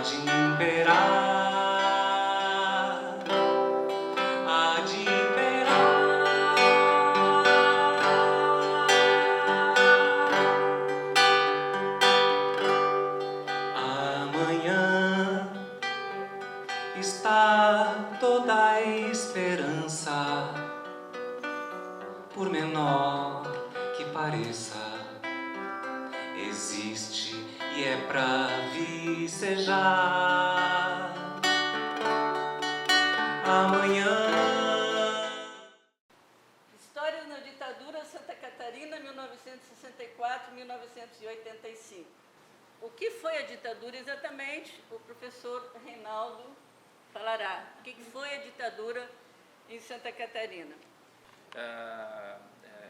de imperar, há de imperar. Amanhã está toda a esperança, por menor que pareça, existe e é pra vicejar. Amanhã. História na ditadura Santa Catarina, 1964-1985. O que foi a ditadura exatamente? O professor Reinaldo falará. O que foi a ditadura em Santa Catarina?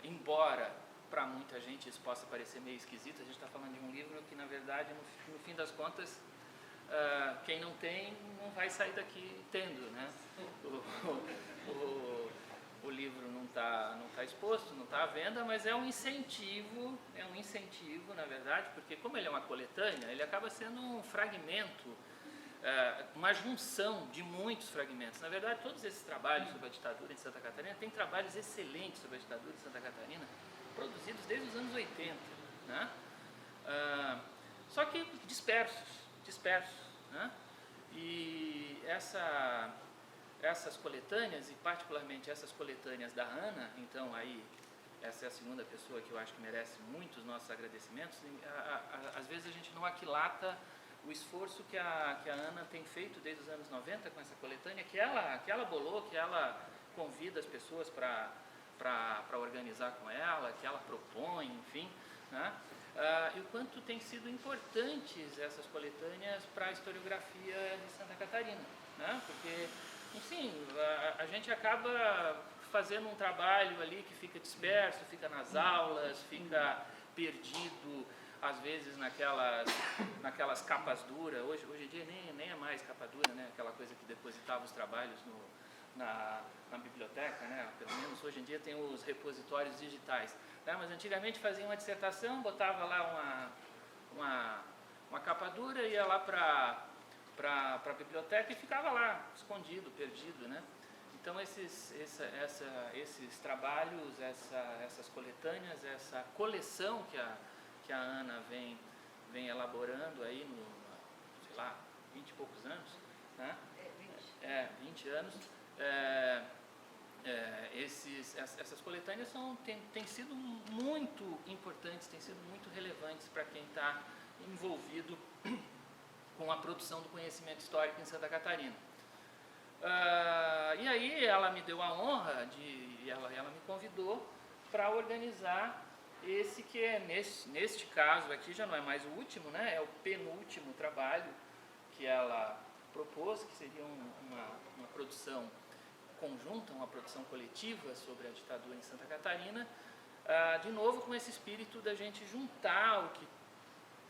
Embora para muita gente isso possa parecer meio esquisito, a gente está falando de um livro que, na verdade, no fim das contas, quem não tem não vai sair daqui tendo, né? O livro não tá exposto, não está à venda, mas é um incentivo, na verdade, porque como ele é uma coletânea, ele acaba sendo um fragmento, uma junção de muitos fragmentos. Na verdade, todos esses trabalhos sobre a ditadura de Santa Catarina, tem trabalhos excelentes sobre a ditadura de Santa Catarina, produzidos desde os anos 80, né? Só que dispersos, né? E essas coletâneas, e particularmente essas coletâneas da Ana, então aí essa é a segunda pessoa que eu acho que merece muito os nossos agradecimentos. Às vezes a gente não aquilata o esforço que a Ana tem feito desde os anos 90 com essa coletânea, que ela bolou, que ela convida as pessoas para organizar com ela, que ela propõe, enfim, né? E o quanto tem sido importantes essas coletâneas para a historiografia de Santa Catarina, né? Porque, enfim, a gente acaba fazendo um trabalho ali que fica disperso, fica nas aulas, fica perdido, às vezes naquelas capas duras. Hoje em dia nem é mais capa dura, né? Aquela coisa que depositava os trabalhos na biblioteca, né? Pelo menos hoje em dia tem os repositórios digitais, né? Mas antigamente fazia uma dissertação, botava lá uma capa dura, ia lá para a biblioteca e ficava lá, escondido, perdido, né? Então esses trabalhos, essas coletâneas, essa coleção que a Ana vem elaborando aí sei lá, 20 e poucos anos, né? 20 anos. Essas coletâneas têm sido muito importantes, têm sido muito relevantes para quem está envolvido com a produção do conhecimento histórico em Santa Catarina. E aí ela me deu a honra ela me convidou para organizar esse que é, neste caso aqui, já não é mais o último, né? É o penúltimo trabalho que ela propôs, que seria uma produção conjunta, uma produção coletiva sobre a ditadura em Santa Catarina, de novo com esse espírito da gente juntar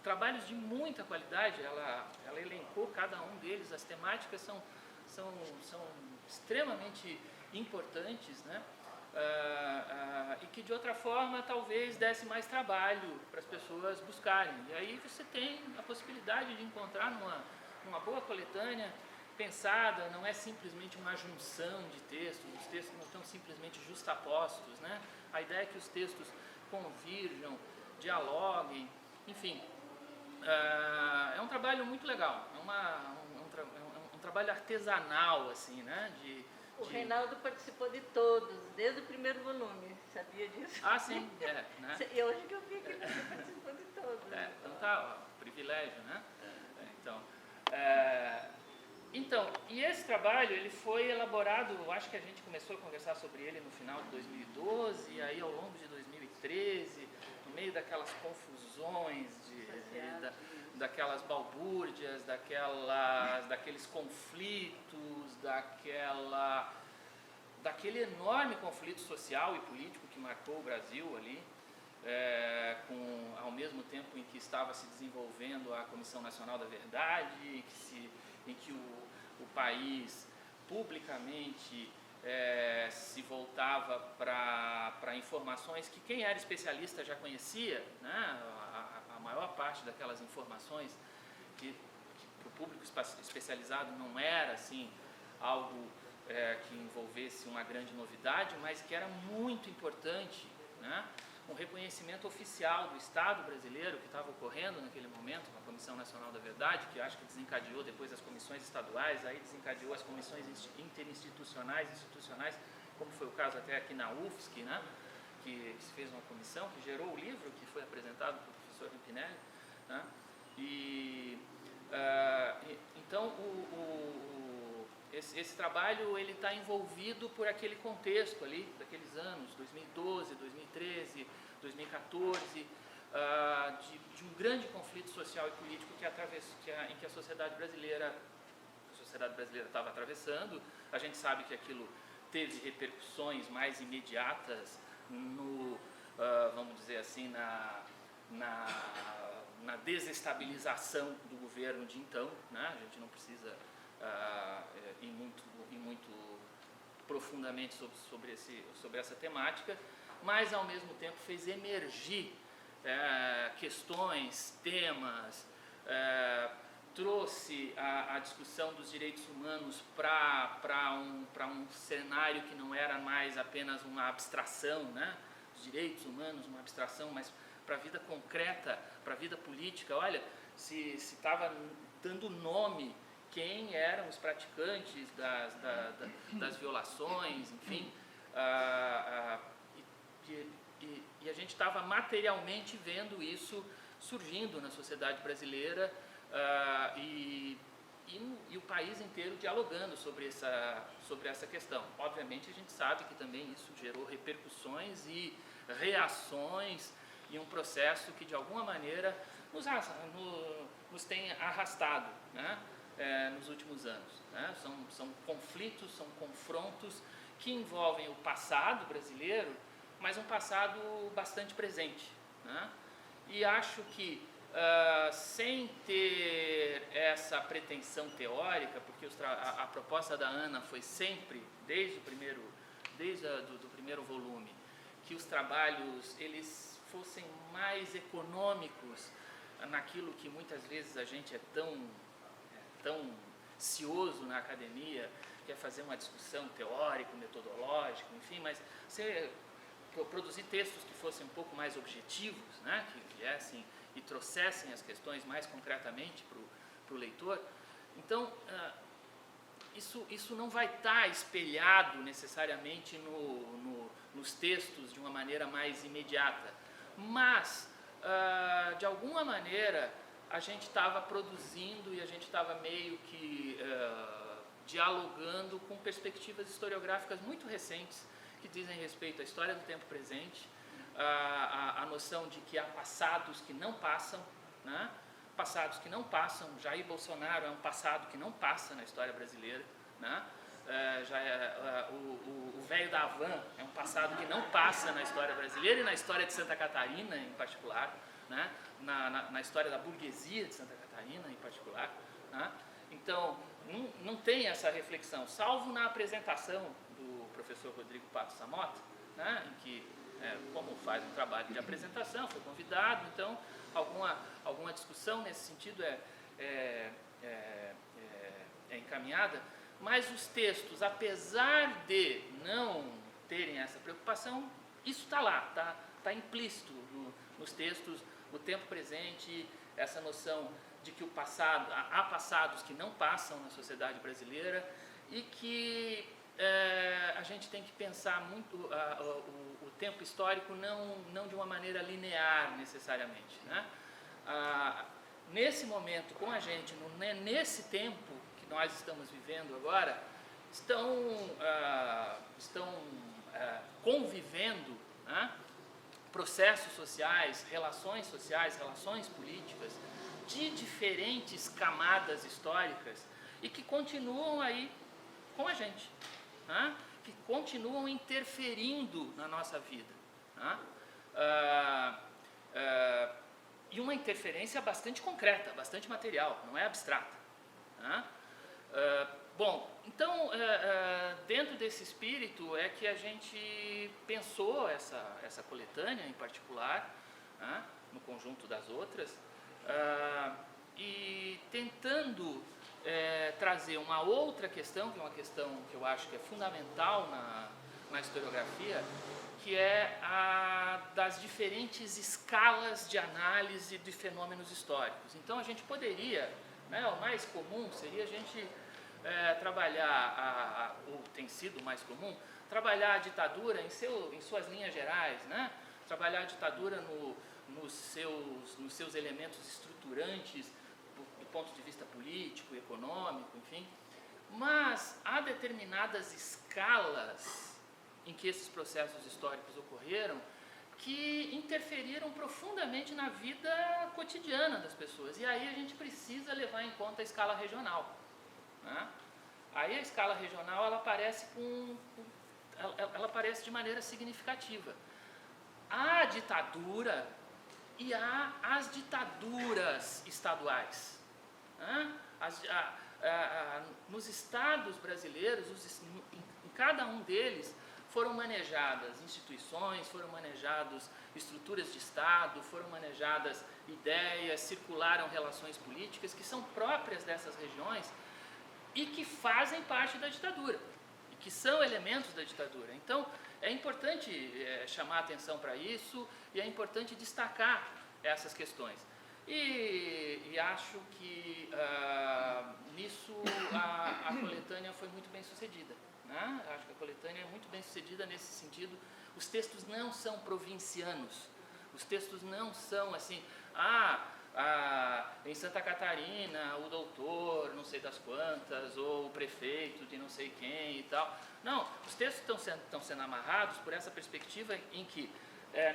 trabalhos de muita qualidade. Ela elencou cada um deles, as temáticas são extremamente importantes, né? E que de outra forma talvez desse mais trabalho para as pessoas buscarem. E aí você tem a possibilidade de encontrar numa boa coletânea pensada, não é simplesmente uma junção de textos, os textos não estão simplesmente justapostos, né? A ideia é que os textos convirjam, dialoguem, enfim. É um trabalho muito legal, um trabalho artesanal, assim, né? O Reinaldo participou de todos, desde o primeiro volume, sabia disso? Ah, sim, né? E hoje que eu vi que você participou de todos. Então tá, ó, privilégio, né? Então, e esse trabalho, ele foi elaborado, eu acho que a gente começou a conversar sobre ele no final de 2012, e aí ao longo de 2013, no meio daquelas confusões, daquelas balbúrdias, daqueles conflitos, daquele enorme conflito social e político que marcou o Brasil ali, ao mesmo tempo em que estava se desenvolvendo a Comissão Nacional da Verdade, em que o país publicamente se voltava para informações que quem era especialista já conhecia, né? A maior parte daquelas informações que público especializado não era assim algo que envolvesse uma grande novidade, mas que era muito importante, né? Um reconhecimento oficial do Estado brasileiro que estava ocorrendo naquele momento, com a Comissão Nacional da Verdade, que eu acho que desencadeou depois as comissões estaduais, aí desencadeou as comissões interinstitucionais, institucionais, como foi o caso até aqui na UFSC, né? Que se fez uma comissão que gerou o livro que foi apresentado pelo professor Rampinelli, né? Então esse trabalho ele está envolvido por aquele contexto ali, daqueles anos, 2012, 2013, 2014, de um grande conflito social e político em que a sociedade brasileira estava atravessando. A gente sabe que aquilo teve repercussões mais imediatas vamos dizer assim, na desestabilização do governo de então, né? A gente não precisa ir muito profundamente sobre essa temática, mas ao mesmo tempo fez emergir questões, temas, trouxe a discussão dos direitos humanos para um cenário que não era mais apenas uma abstração, né? Os direitos humanos, uma abstração, mas para a vida concreta, para a vida política. Olha, se estava dando nome quem eram os praticantes das violações, enfim, e a gente estava materialmente vendo isso surgindo na sociedade brasileira, e o país inteiro dialogando sobre essa questão. Obviamente a gente sabe que também isso gerou repercussões e reações e um processo que de alguma maneira nos tem arrastado, né? Nos últimos anos, né? São conflitos, são confrontos que envolvem o passado brasileiro, mas um passado bastante presente, né? E acho que sem ter essa pretensão teórica, porque a proposta da Ana foi sempre, desde do primeiro volume, que os trabalhos eles fossem mais econômicos naquilo que muitas vezes a gente é tão cioso na academia, que é fazer uma discussão teórica, metodológica, enfim, mas você produzir textos que fossem um pouco mais objetivos, né, que viessem e trouxessem as questões mais concretamente para o leitor. Então, isso não vai estar espelhado necessariamente nos textos de uma maneira mais imediata, mas, de alguma maneira, a gente estava produzindo e a gente estava meio que dialogando com perspectivas historiográficas muito recentes que dizem respeito à história do tempo presente, a noção de que há passados que não passam, né? Passados que não passam. Jair Bolsonaro é um passado que não passa na história brasileira, né? O velho da Havan é um passado que não passa na história brasileira e na história de Santa Catarina em particular, né? Na história da burguesia de Santa Catarina em particular, né? Então não tem essa reflexão, salvo na apresentação do professor Rodrigo Pato Samota, né? Em que, como faz um trabalho de apresentação, foi convidado, então alguma discussão nesse sentido é encaminhada, mas os textos, apesar de não terem essa preocupação, isso está lá, está implícito nos textos, o tempo presente, essa noção de que há passados que não passam na sociedade brasileira e que a gente tem que pensar muito o tempo histórico não de uma maneira linear necessariamente, né? Nesse momento, com a gente, nesse tempo que nós estamos vivendo agora, estão convivendo, né, processos sociais, relações políticas de diferentes camadas históricas e que continuam aí com a gente, né? Que continuam interferindo na nossa vida, né? E uma interferência bastante concreta, bastante material, não é abstrata, né? Bom, então, dentro desse espírito é que a gente pensou essa coletânea em particular, né, no conjunto das outras, e tentando trazer uma outra questão, que é uma questão que eu acho que é fundamental na historiografia, que é a das diferentes escalas de análise de fenômenos históricos. Então a gente poderia, né, o mais comum seria a gente trabalhar, ou tem sido mais comum, trabalhar a ditadura em suas linhas gerais, né? Trabalhar a ditadura nos seus elementos estruturantes do ponto de vista político, econômico, enfim. Mas há determinadas escalas em que esses processos históricos ocorreram que interferiram profundamente na vida cotidiana das pessoas. E aí a gente precisa levar em conta a escala regional, né? Aí a escala regional ela aparece de maneira significativa. Há a ditadura e há as ditaduras estaduais, né? Nos estados brasileiros, em cada um deles, foram manejadas instituições, foram manejadas estruturas de Estado, foram manejadas ideias, circularam relações políticas que são próprias dessas regiões e que fazem parte da ditadura, e que são elementos da ditadura. Então, é importante chamar a atenção para isso e é importante destacar essas questões. E acho que nisso a coletânea foi muito bem sucedida, né? Acho que a coletânea é muito bem sucedida nesse sentido. Os textos não são provincianos, os textos não são assim, em Santa Catarina o doutor não sei das quantas, ou o prefeito de não sei quem e tal. Não, os textos estão sendo amarrados por essa perspectiva em que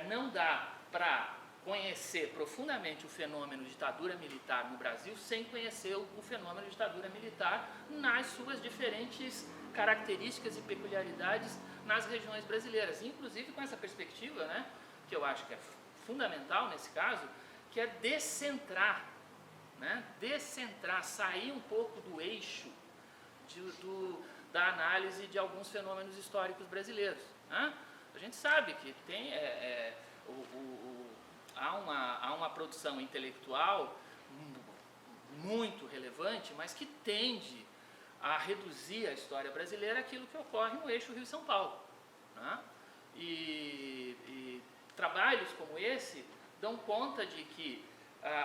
não dá para conhecer profundamente o fenômeno ditadura militar no Brasil sem conhecer o fenômeno ditadura militar nas suas diferentes características e peculiaridades nas regiões brasileiras, inclusive com essa perspectiva, né, que eu acho que é fundamental nesse caso, que é descentrar, né, sair um pouco do eixo da análise de alguns fenômenos históricos brasileiros, né? A gente sabe que tem há uma produção intelectual muito relevante, mas que tende a reduzir a história brasileira àquilo que ocorre no eixo Rio-São Paulo, né? E trabalhos como esse dão conta de que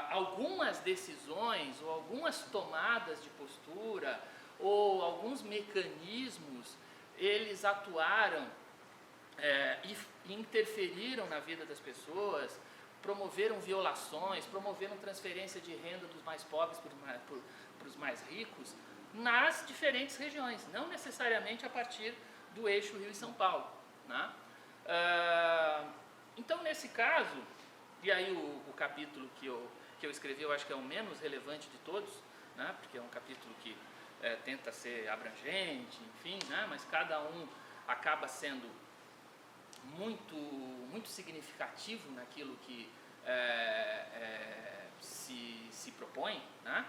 algumas decisões ou algumas tomadas de postura ou alguns mecanismos, eles atuaram e interferiram na vida das pessoas, promoveram violações, promoveram transferência de renda dos mais pobres para os mais ricos nas diferentes regiões, não necessariamente a partir do eixo Rio e São Paulo, né? Então, nesse caso, e aí o capítulo que eu escrevi, eu acho que é o menos relevante de todos, né? Porque é um capítulo que tenta ser abrangente, enfim, né? Mas cada um acaba sendo muito significativo naquilo que se propõe, né?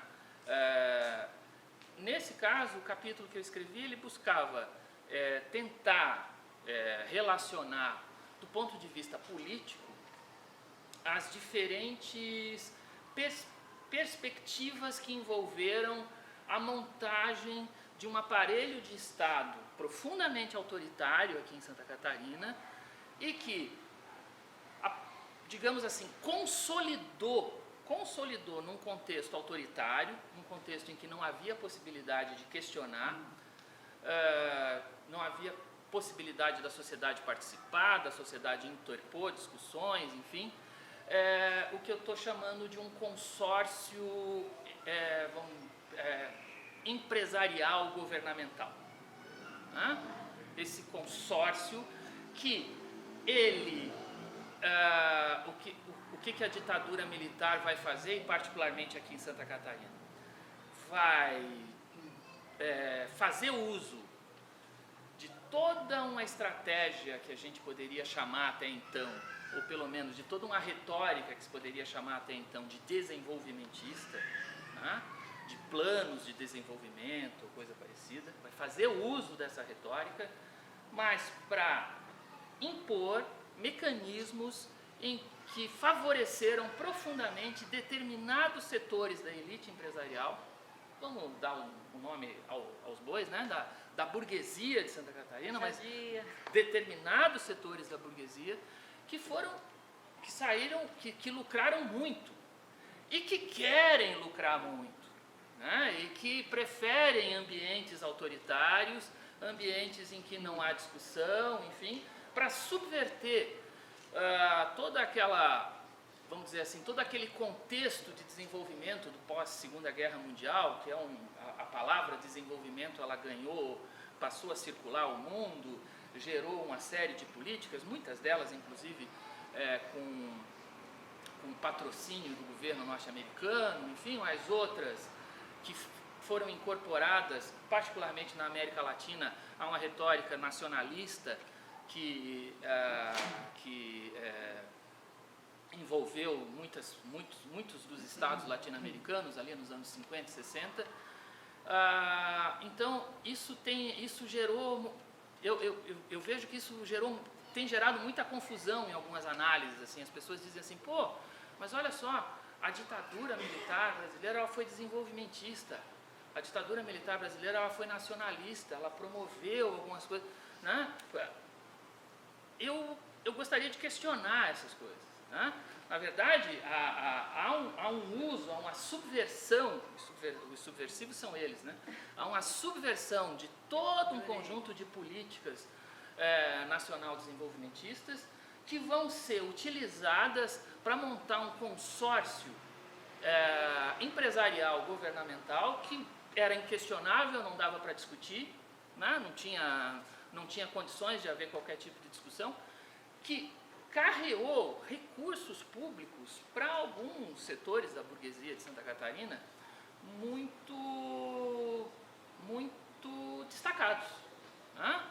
Nesse caso, o capítulo que eu escrevi, ele buscava tentar relacionar, do ponto de vista político, as diferentes perspectivas que envolveram a montagem de um aparelho de Estado profundamente autoritário aqui em Santa Catarina e que, digamos assim, consolidou num contexto autoritário, num contexto em que não havia possibilidade de questionar, não havia possibilidade da sociedade participar, da sociedade interpor discussões, enfim, o que eu estou chamando de um consórcio empresarial governamental, né? Esse consórcio que ele, o que a ditadura militar vai fazer, e particularmente aqui em Santa Catarina, vai fazer uso de toda uma estratégia que a gente poderia chamar até então, ou pelo menos de toda uma retórica que se poderia chamar até então de desenvolvimentista, né? De planos de desenvolvimento ou coisa parecida, vai fazer uso dessa retórica, mas para impor mecanismos em que favoreceram profundamente determinados setores da elite empresarial, vamos dar um nome aos bois, né? da burguesia de Santa Catarina, mas determinados setores da burguesia que saíram, que lucraram muito e que querem lucrar muito, né? E que preferem ambientes autoritários, ambientes em que não há discussão, enfim, para subverter toda aquela, vamos dizer assim, todo aquele contexto de desenvolvimento do pós-Segunda Guerra Mundial, que é a palavra desenvolvimento, ela passou a circular o mundo, gerou uma série de políticas, muitas delas inclusive com patrocínio do governo norte-americano, enfim, mas outras que foram incorporadas, particularmente na América Latina, a uma retórica nacionalista que envolveu muitos dos estados latino-americanos ali nos anos 50 e 60. Então, isso gerou, eu vejo que isso tem gerado muita confusão em algumas análises. Assim, as pessoas dizem assim, pô, mas olha só, a ditadura militar brasileira ela foi desenvolvimentista, a ditadura militar brasileira ela foi nacionalista, ela promoveu algumas coisas, né? Eu gostaria de questionar essas coisas, né? Na verdade, há um uso, há uma subversão, os subversivos são eles, né? Há uma subversão de todo um conjunto de políticas nacional-desenvolvimentistas que vão ser utilizadas para montar um consórcio empresarial governamental que era inquestionável, não dava para discutir, né? Não tinha condições de haver qualquer tipo de discussão, que carreou recursos públicos para alguns setores da burguesia de Santa Catarina muito destacados, né?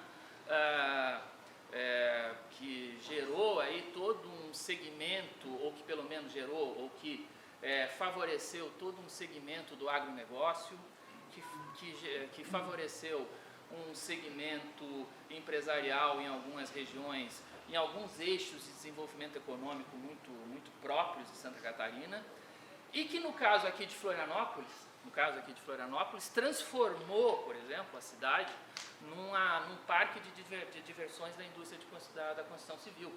Que gerou aí todo um segmento, ou que pelo menos gerou, ou que favoreceu todo um segmento do agronegócio, que favoreceu um segmento empresarial em algumas regiões, em alguns eixos de desenvolvimento econômico muito próprios de Santa Catarina, e que no caso aqui de Florianópolis, transformou, por exemplo, a cidade num parque de diversões da indústria da construção civil,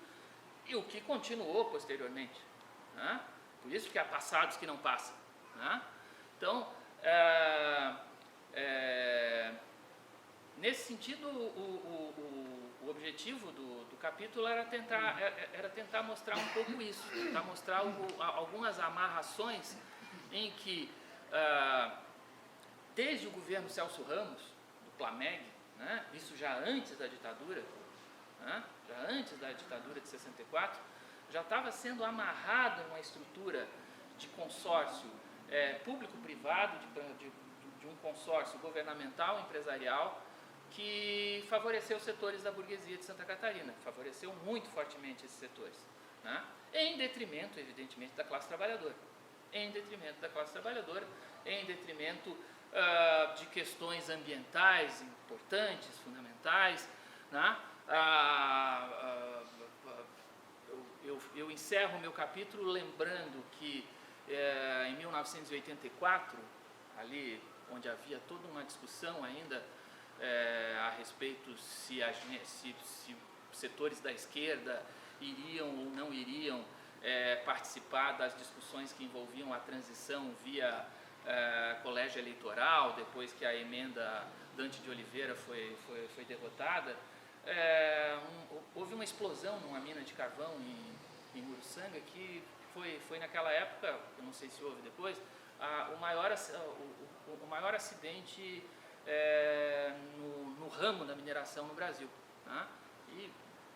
e o que continuou posteriormente, né? Por isso que há passados que não passam, né? Então, nesse sentido, o objetivo do capítulo era tentar mostrar um pouco isso, tentar mostrar algumas amarrações em que, desde o governo Celso Ramos, do Plameg, né, isso já antes da ditadura, né, já antes da ditadura de 64, já estava sendo amarrado numa estrutura de consórcio público-privado, de um consórcio governamental empresarial, que favoreceu os setores da burguesia de Santa Catarina, favoreceu muito fortemente esses setores, né? Em detrimento, evidentemente, da classe trabalhadora, em detrimento de questões ambientais importantes, fundamentais, né? Eu encerro o meu capítulo lembrando que em 1984, ali onde havia toda uma discussão ainda a respeito se setores da esquerda iriam ou não iriam participar das discussões que envolviam a transição via colégio eleitoral, depois que a emenda Dante de Oliveira foi derrotada, houve uma explosão numa mina de carvão em Uruçanga, que foi naquela época, eu não sei se houve depois, o maior acidente no ramo da mineração no Brasil, né? E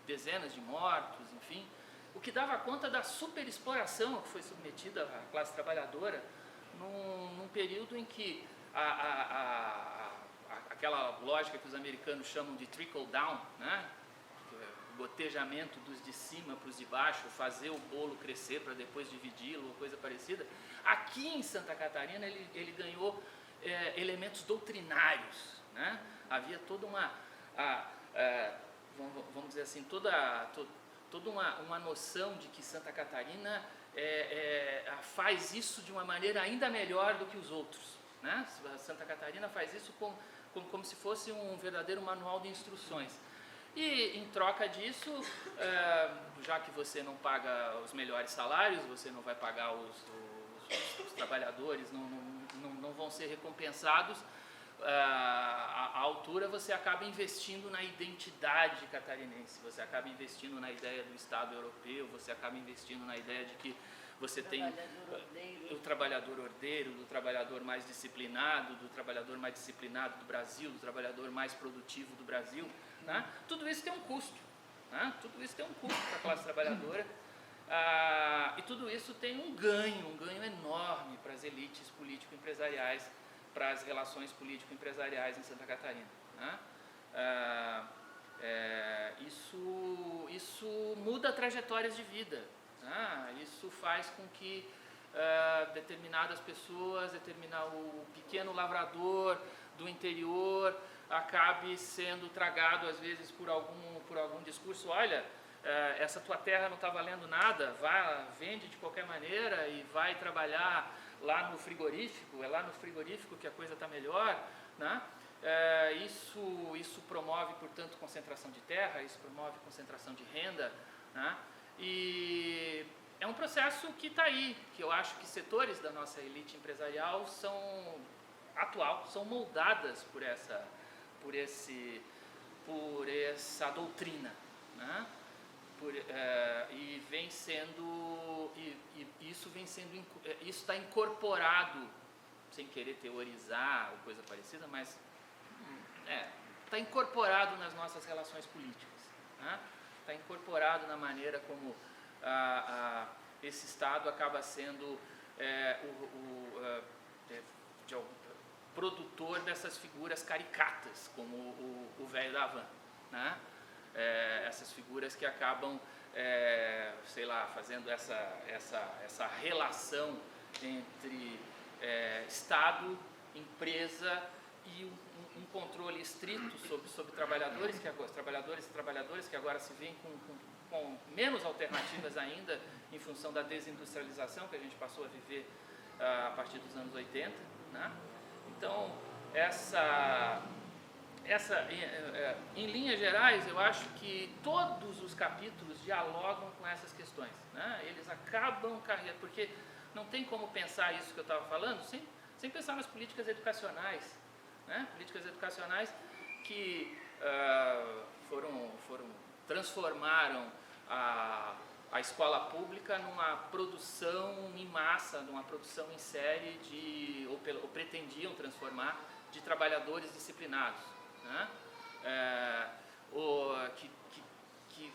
dezenas de mortos, enfim, o que dava conta da superexploração que foi submetida a classe trabalhadora num período em que aquela lógica que os americanos chamam de trickle down, né? O gotejamento dos de cima para os de baixo, fazer o bolo crescer para depois dividi-lo, ou coisa parecida. Aqui em Santa Catarina ele ganhou elementos doutrinários, né? Havia toda uma, vamos dizer assim, todo toda uma noção de que Santa Catarina faz isso de uma maneira ainda melhor do que os outros, né? Santa Catarina faz isso como se fosse um verdadeiro manual de instruções. E em troca disso, já que você não paga os melhores salários, você não vai pagar os trabalhadores, não vão ser recompensados, à altura você acaba investindo na identidade catarinense, você acaba investindo na ideia do Estado europeu, você acaba investindo na ideia de que você tem o trabalhador ordeiro, do trabalhador mais disciplinado, do Brasil, do trabalhador mais produtivo do Brasil, né? Tudo isso tem um custo, né? Tudo isso tem um custo para a classe trabalhadora, e tudo isso tem um ganho enorme para as elites político-empresariais, para as relações político-empresariais em Santa Catarina, né? Isso muda trajetórias de vida, né? Isso faz com que determinadas pessoas, o pequeno lavrador do interior acabe sendo tragado às vezes por algum discurso. Olha, essa tua terra não está valendo nada, vende de qualquer maneira e vai trabalhar lá no frigorífico, é lá no frigorífico que a coisa está melhor, né? Isso promove, portanto, concentração de terra, isso promove concentração de renda, né? E é um processo que está aí, que eu acho que setores da nossa elite empresarial são moldadas por essa doutrina, né? Isso está incorporado, sem querer teorizar ou coisa parecida, mas está incorporado nas nossas relações políticas, né? Está incorporado na maneira como esse Estado acaba sendo produtor dessas figuras caricatas, como o velho da van, né? Essas figuras que acabam, fazendo essa relação entre Estado, empresa e um controle estrito sobre trabalhadores, trabalhadores e trabalhadoras que agora se veem com menos alternativas ainda em função da desindustrialização que a gente passou a viver a partir dos anos 80, né? Então, em linhas gerais, eu acho que todos os capítulos dialogam com essas questões, né? Eles acabam porque não tem como pensar isso que eu estava falando sem pensar nas políticas educacionais, né? Políticas educacionais que transformaram a escola pública numa produção em massa, numa produção em série ou pretendiam transformar de trabalhadores disciplinados, né? Que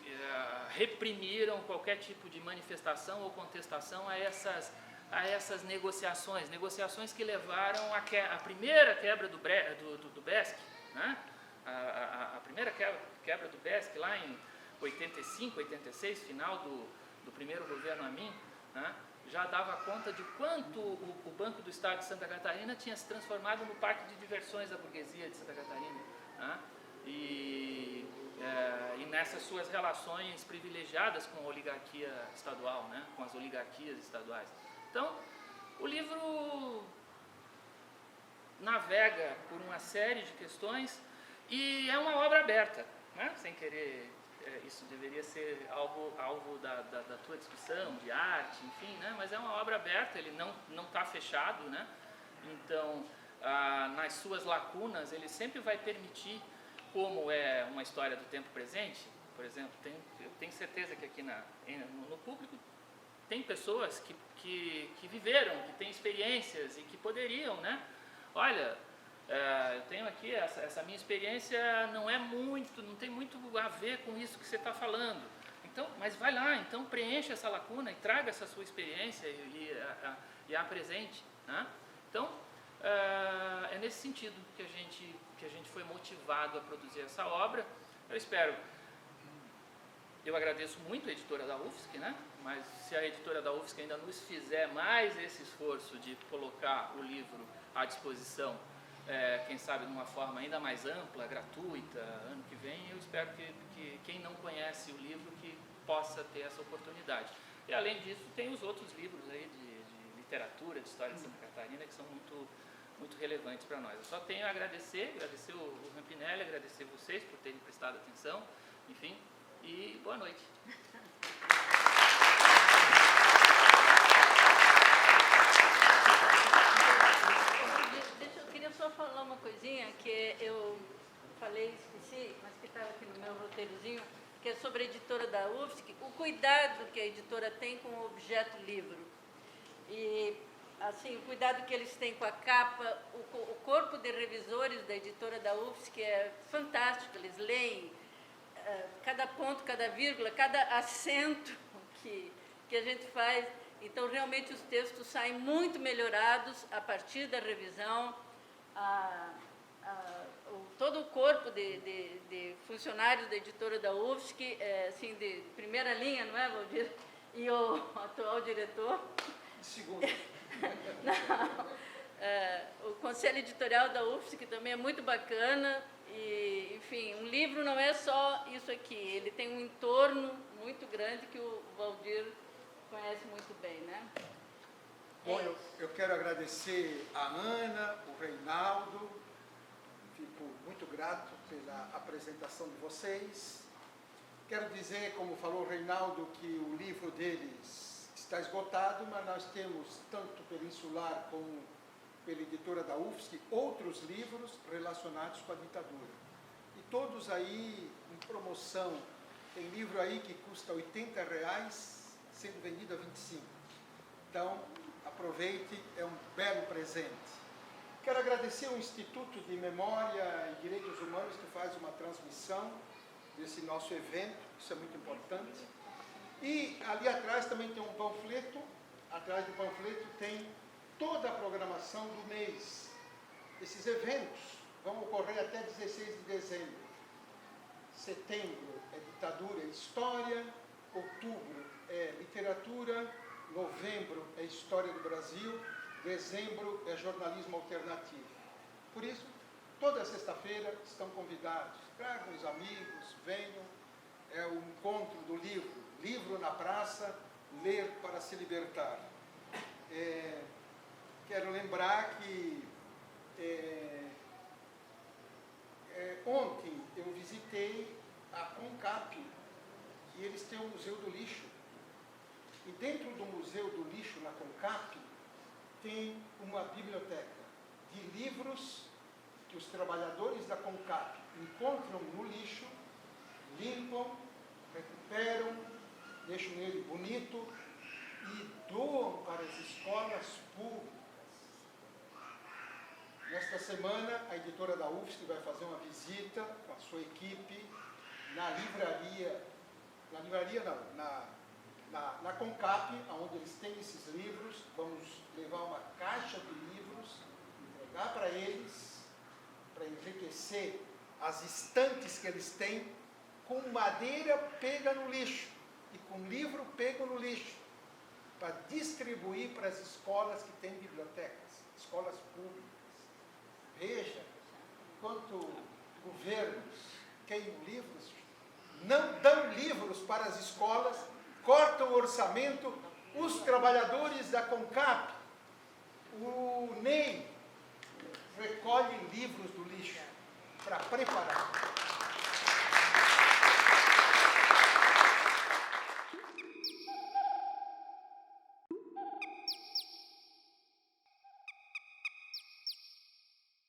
reprimiram qualquer tipo de manifestação ou contestação a essas negociações que levaram à primeira quebra do BESC, né? A primeira quebra do BESC lá em 85, 86, final do primeiro governo Amin, né? Já dava conta de quanto o Banco do Estado de Santa Catarina tinha se transformado no parque de diversões da burguesia de Santa Catarina, né? E nessas suas relações privilegiadas com a oligarquia estadual, né? Com as oligarquias estaduais. Então, o livro navega por uma série de questões e é uma obra aberta, né? Sem querer, isso deveria ser alvo da tua discussão, de arte, enfim, né? Mas é uma obra aberta, ele não está fechado, né? Então, nas suas lacunas, ele sempre vai permitir, como é uma história do tempo presente, por exemplo, eu tenho certeza que aqui no público tem pessoas que viveram, que têm experiências e que poderiam, né? Olha, eu tenho aqui essa minha experiência, não tem muito a ver com isso que você está falando. Então, mas vai lá, então preencha essa lacuna e traga essa sua experiência e a apresente, né? Então, é nesse sentido que a gente foi motivado a produzir essa obra. Eu agradeço muito a editora da UFSC, né? Mas se a editora da UFSC ainda nos fizer mais esse esforço de colocar o livro à disposição quem sabe de uma forma ainda mais ampla, gratuita, ano que vem. Eu espero que quem não conhece o livro que possa ter essa oportunidade. E além disso, tem os outros livros aí de literatura, de história de Santa Catarina, que são muito relevantes para nós. Eu só tenho a agradecer o Rampinelli, agradecer vocês por terem prestado atenção, enfim, e boa noite. Eu queria só falar uma coisinha que eu falei, esqueci, mas que estava aqui no meu roteirozinho, que é sobre a editora da UFSC, o cuidado que a editora tem com o objeto livro. E, assim, o cuidado que eles têm com a capa, o corpo de revisores da editora da UFSC é fantástico, eles leem cada ponto, cada vírgula, cada acento que a gente faz. Então, realmente, os textos saem muito melhorados a partir da revisão. Todo o corpo de funcionários da editora da UFSC, assim, de primeira linha, não é, Valdir? E o atual diretor. Segundo. O conselho editorial da UFSC, que também é muito bacana. E, enfim, um livro não é só isso aqui, ele tem um entorno muito grande que o Valdir conhece muito bem, né? Bom, eu quero agradecer a Ana, o Reinaldo, fico muito grato pela apresentação de vocês. Quero dizer, como falou o Reinaldo, que o livro deles está esgotado, mas nós temos, tanto pela Insular como pela editora da UFSC, outros livros relacionados com a ditadura. E todos aí em promoção. Tem livro aí que custa R$80, sendo vendido a 25. Então, aproveite, é um belo presente. Quero agradecer ao Instituto de Memória e Direitos Humanos que faz uma transmissão desse nosso evento, isso é muito importante. E ali atrás também tem um panfleto, atrás do panfleto tem toda a programação do mês. Esses eventos vão ocorrer até 16 de dezembro. Setembro é ditadura e história, outubro é literatura, novembro é história do Brasil, dezembro é jornalismo alternativo. Por isso, toda sexta-feira estão convidados. Tragam os amigos, venham. É o encontro do livro. Livro na praça, ler para se libertar. Quero lembrar que ontem eu visitei a CONCAP e eles têm um museu do lixo. E dentro do museu do lixo na CONCAP tem uma biblioteca de livros que os trabalhadores da CONCAP encontram no lixo, limpam, recuperam, deixam ele bonito e doam para as escolas públicas. Nesta semana, a editora da UFSC vai fazer uma visita com a sua equipe na CONCAP, onde eles têm esses livros. Vamos levar uma caixa de livros, entregar para eles, para enriquecer as estantes que eles têm, com madeira pega no lixo e com livro pego no lixo, para distribuir para as escolas que têm bibliotecas, escolas públicas. Veja, enquanto governos queimam livros, não dão livros para as escolas, cortam o orçamento, os trabalhadores da CONCAP, o NEI, recolhem livros do lixo para preparar.